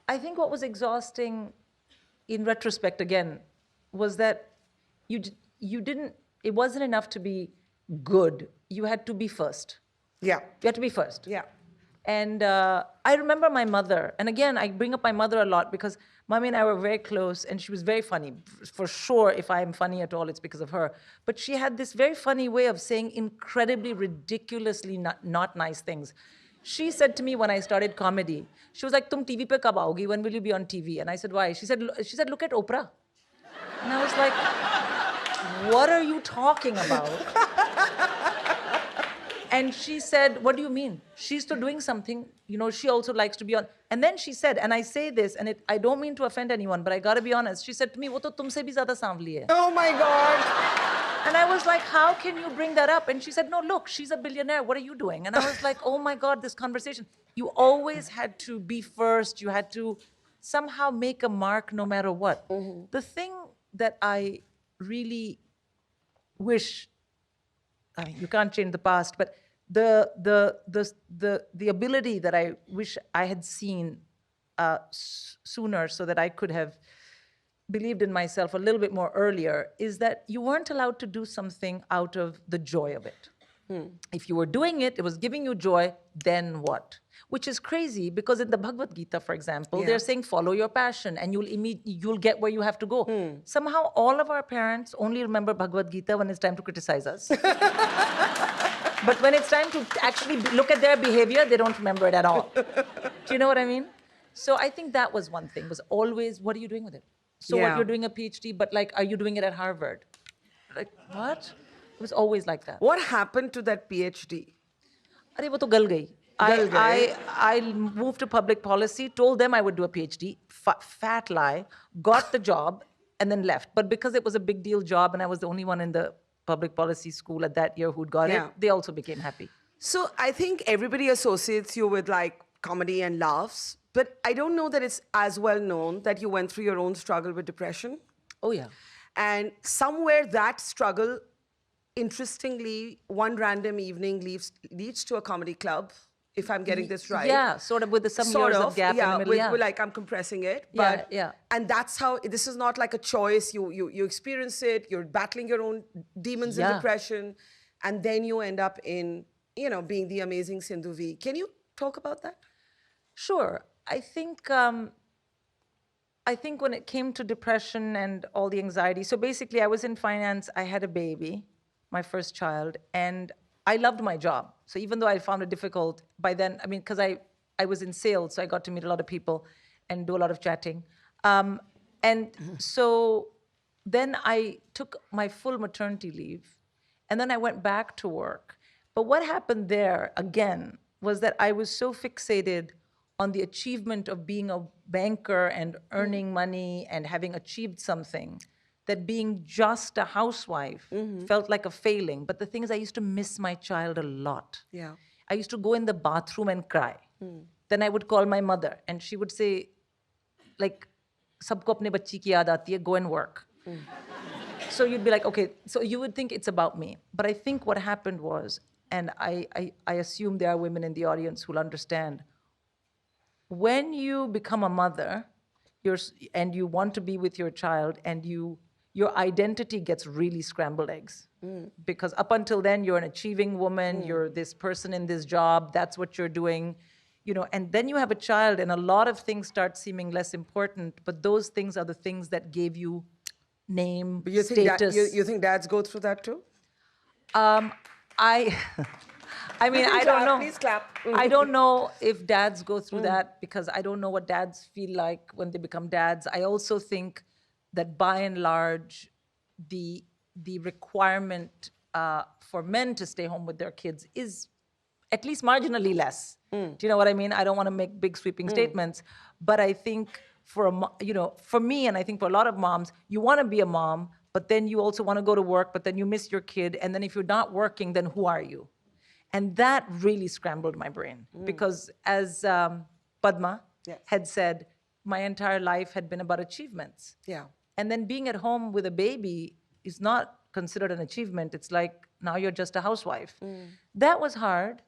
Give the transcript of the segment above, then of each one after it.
I think what was exhausting in retrospect again was that you didn't, it wasn't enough to be good. You had to be first. Yeah. You had to be first. Yeah. And I remember my mother, and again, I bring up my mother a lot because Mommy and I were very close, and she was very funny. For sure, if I'm funny at all, it's because of her. But she had this very funny way of saying incredibly, ridiculously not nice things. She said to me when I started comedy, she was like, "Tum TV pe kab aogi? When will you be on TV?" And I said, "Why?" She said, "Look at Oprah." And I was like, "What are you talking about?" And she said, "What do you mean? She's still doing something. You know, she also likes to be on." And then she said, and I say this, and I don't mean to offend anyone, but I gotta be honest. She said to me, "Wo to tumse bhi zyada saanvli hai." Oh my God. And I was like, "How can you bring that up?" And she said, "No, look, she's a billionaire. What are you doing?" And I was like, "Oh my God, this conversation." You always had to be first. You had to somehow make a mark no matter what. The thing that I really wish, I mean, you can't change the past, but the ability that I wish I had seen sooner, so that I could have believed in myself a little bit more earlier, is that you weren't allowed to do something out of the joy of it. If you were doing it, it was giving you joy, then what? Which is crazy, because in the Bhagavad Gita, for example, they're saying follow your passion and you'll get where you have to go. Somehow all of our parents only remember Bhagavad Gita when it's time to criticize us. But when it's time to actually look at their behavior, they don't remember it at all. Do you know what I mean? So I think that was one thing, was always, what are you doing with it? So what, you're doing a PhD, but like, are you doing it at Harvard? Like, what? It was always like that. What happened to that PhD? Arey, wo to gal gayi. I moved to public policy, told them I would do a PhD, fat lie, got the job, and then left. But because it was a big deal job and I was the only one in the public policy school at that year who'd got it, they also became happy. So I think everybody associates you with like comedy and laughs, but I don't know that it's as well known that you went through your own struggle with depression. Oh, yeah. And somewhere that struggle, interestingly, one random evening leads to a comedy club, if I'm getting this right. Yeah, sort of, with some years of gap in the middle. With like, I'm compressing it. But, yeah. And that's how, this is not like a choice. You experience it, you're battling your own demons and depression, and then you end up in, you know, being the amazing Sindhu Vee. Can you talk about that? Sure. I think when it came to depression and all the anxiety, so basically I was in finance, I had a baby, my first child, and I loved my job. So even though I found it difficult by then, I mean, because I was in sales, so I got to meet a lot of people and do a lot of chatting. So then I took my full maternity leave, and then I went back to work. But what happened there, again, was that I was so fixated on the achievement of being a banker and earning money and having achieved something, that being just a housewife felt like a failing. But the thing is, I used to miss my child a lot. Yeah. I used to go in the bathroom and cry. Then I would call my mother, and she would say, like, sabko apne bachchi ki yaad aati hai, go and work. So you'd be like, okay, so you would think it's about me. But I think what happened was, and I assume there are women in the audience who'll understand, when you become a mother, and you want to be with your child, and your identity gets really scrambled eggs. Because up until then, you're an achieving woman, you're this person in this job, that's what you're doing, you know, and then you have a child, and a lot of things start seeming less important, but those things are the things that gave you name, But you status. You think dads go through that too? I mean, I don't know. Please clap. I don't know if dads go through that, because I don't know what dads feel like when they become dads. I also think that by and large, the requirement for men to stay home with their kids is at least marginally less. Do you know what I mean? I don't want to make big sweeping statements, but I think for me, and I think for a lot of moms, you want to be a mom, but then you also want to go to work, but then you miss your kid, and then if you're not working, then who are you? And that really scrambled my brain, because as Padma had said, my entire life had been about achievements. Yeah. And then being at home with a baby is not considered an achievement. It's like, now you're just a housewife. That was hard.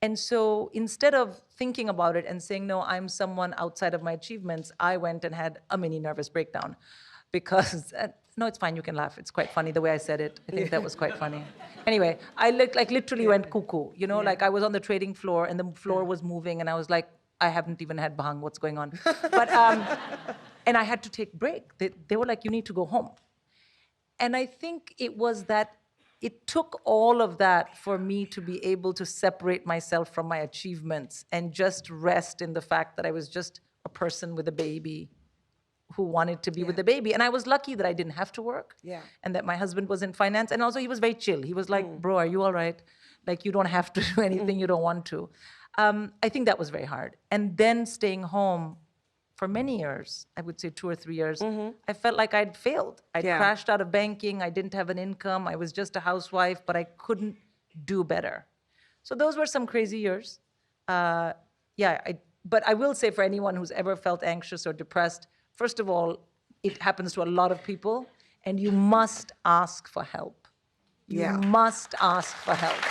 And so instead of thinking about it and saying, no, I'm someone outside of my achievements, I went and had a mini nervous breakdown because, no, it's fine, you can laugh. It's quite funny the way I said it. I think that was quite funny. Anyway, I literally went cuckoo, like I was on the trading floor and the floor was moving and I was like, I haven't even had bhang, what's going on? But, and I had to take a break. They were like, you need to go home. And I think it was that it took all of that for me to be able to separate myself from my achievements and just rest in the fact that I was just a person with a baby who wanted to be with the baby. And I was lucky that I didn't have to work and that my husband was in finance. And also he was very chill. He was like, bro, are you all right? Like, you don't have to do anything you don't want to. I think that was very hard. And then staying home for many years, I would say 2 or 3 years, I felt like I'd failed. I'd crashed out of banking. I didn't have an income. I was just a housewife, but I couldn't do better. So those were some crazy years. But I will say for anyone who's ever felt anxious or depressed, first of all, it happens to a lot of people, and you must ask for help. You must ask for help.